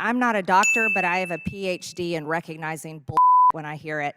I'm not a doctor, but I have a PhD in recognizing bull when I hear it.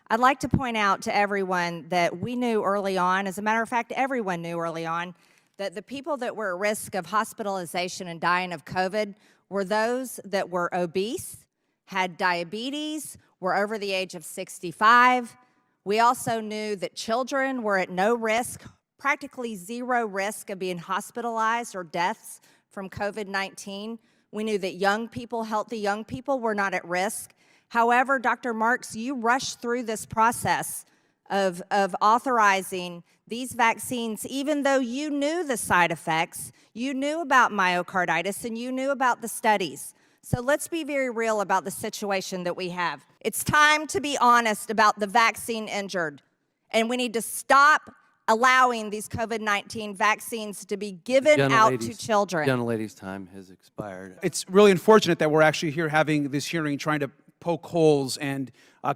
I'd like to point out to everyone that we knew early on, as a matter of fact, everyone knew early on, that the people that were at risk of hospitalization and dying of COVID were those that were obese, had diabetes, were over the age of 65. We also knew that children were at no risk, practically zero risk of being hospitalized or deaths from COVID-19. We knew that young people, healthy young people, were not at risk. However, Dr. Marks, you rushed through this process of authorizing these vaccines, even though you knew the side effects, you knew about myocarditis, and you knew about the studies. So let's be very real about the situation that we have. It's time to be honest about the vaccine injured, and we need to stop allowing these COVID-19 vaccines to be given out to children. Gentlelady's time has expired. It's really unfortunate that we're actually here having this hearing trying to poke holes and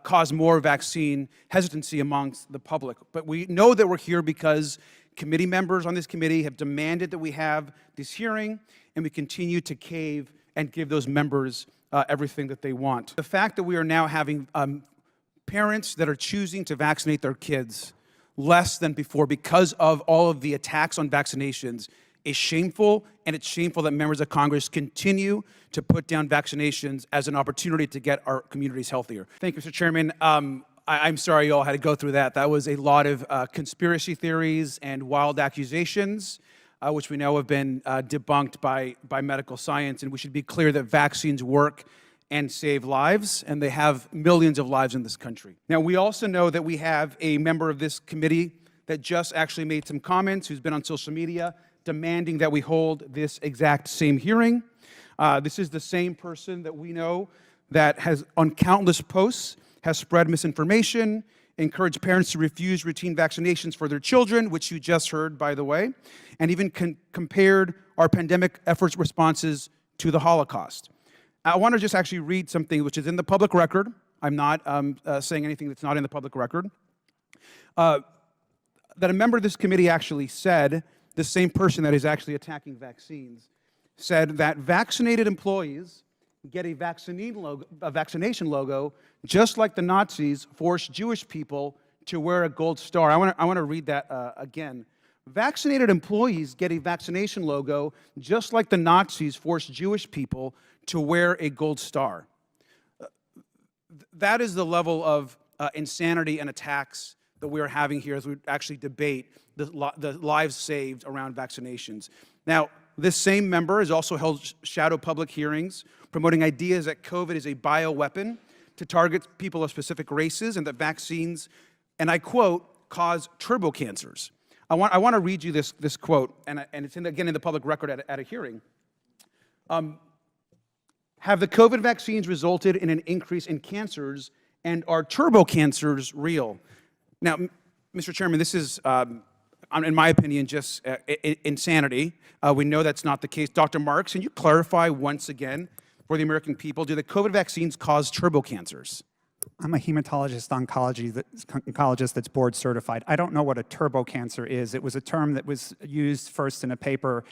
cause more vaccine hesitancy amongst the public. But we know that we're here because committee members on this committee have demanded that we have this hearing, and we continue to cave and give those members everything that they want. The fact that we are now having parents that are choosing to vaccinate their kids less than before because of all of the attacks on vaccinations is shameful, and it's shameful that members of Congress continue to put down vaccinations as an opportunity to get our communities healthier. Thank you, Mr. Chairman. I'm sorry you all had to go through that. That was a lot of conspiracy theories and wild accusations, which we know have been debunked by medical science, and we should be clear that vaccines work and save lives, and they have millions of lives in this country. Now, we also know that we have a member of this committee that just actually made some comments, who's been on social media demanding that we hold this exact same hearing. This is the same person that we know that has, on countless posts, has spread misinformation, encouraged parents to refuse routine vaccinations for their children, which you just heard, by the way, and even compared our pandemic efforts responses to the Holocaust. I want to just actually read something which is in the public record. I'm not saying anything that's not in the public record. That a member of this committee actually said, the same person that is actually attacking vaccines, said that vaccinated employees get a vaccination logo, just like the Nazis forced Jewish people to wear a gold star. I want to read that again. Vaccinated employees get a vaccination logo, just like the Nazis forced Jewish people to wear a gold star. That is the level of insanity and attacks that we are having here as we actually debate the lives saved around vaccinations. Now, this same member has also held shadow public hearings promoting ideas that COVID is a bioweapon to target people of specific races, and that vaccines, and I quote, cause turbo cancers. I want to read you this quote, and it's again in the public record at a hearing. Have the COVID vaccines resulted in an increase in cancers, and are turbo cancers real? Now, Mr. Chairman, this is, in my opinion, just insanity. We know that's not the case. Dr. Marks, can you clarify once again for the American people, do the COVID vaccines cause turbo cancers? I'm a hematologist oncologist that's board certified. I don't know what a turbo cancer is. It was a term that was used first in a paper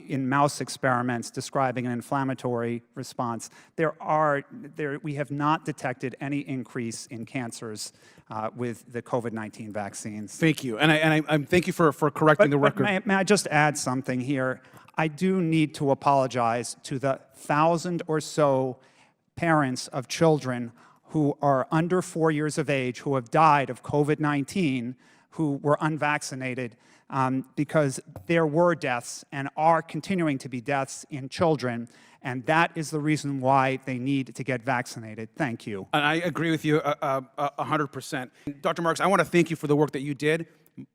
in mouse experiments describing an inflammatory response. We have not detected any increase in cancers with the COVID-19 vaccines. Thank you, and I thank you for correcting the record. May I just add something here? I do need to apologize to the 1,000 or so parents of children who are under 4 years of age who have died of COVID-19 who were unvaccinated, because there were deaths and are continuing to be deaths in children, and that is the reason why they need to get vaccinated. Thank you. And I agree with you 100%. Dr. Marks, I want to thank you for the work that you did.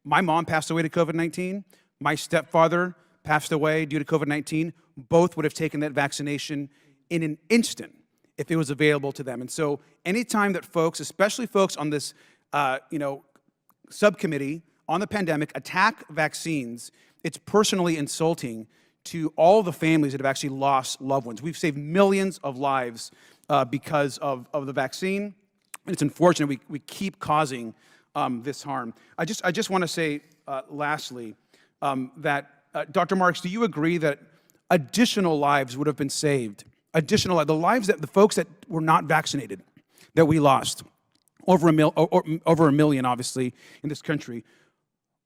My mom passed away to COVID-19. My stepfather passed away due to COVID-19. Both would have taken that vaccination in an instant if it was available to them. And so anytime that folks, especially folks on this subcommittee on the pandemic, attack vaccines, it's personally insulting to all the families that have actually lost loved ones. We've saved millions of lives because of the vaccine, and it's unfortunate we keep causing this harm. I just want to say lastly that Dr. Marks, do you agree that additional lives would have been saved additional, the lives that the folks that were not vaccinated, that we lost, over a million, obviously, in this country,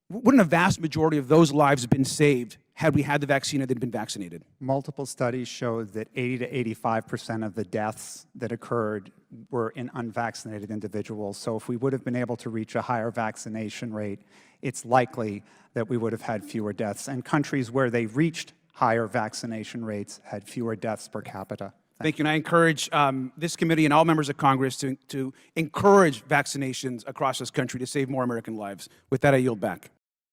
wouldn't a vast majority of those lives have been saved had we had the vaccine and they'd been vaccinated? Multiple studies showed that 80 to 85% of the deaths that occurred were in unvaccinated individuals. So if we would have been able to reach a higher vaccination rate, it's likely that we would have had fewer deaths. And countries where they reached higher vaccination rates had fewer deaths per capita. Thank you. And I encourage this committee and all members of Congress to encourage vaccinations across this country to save more American lives. With that, I yield back.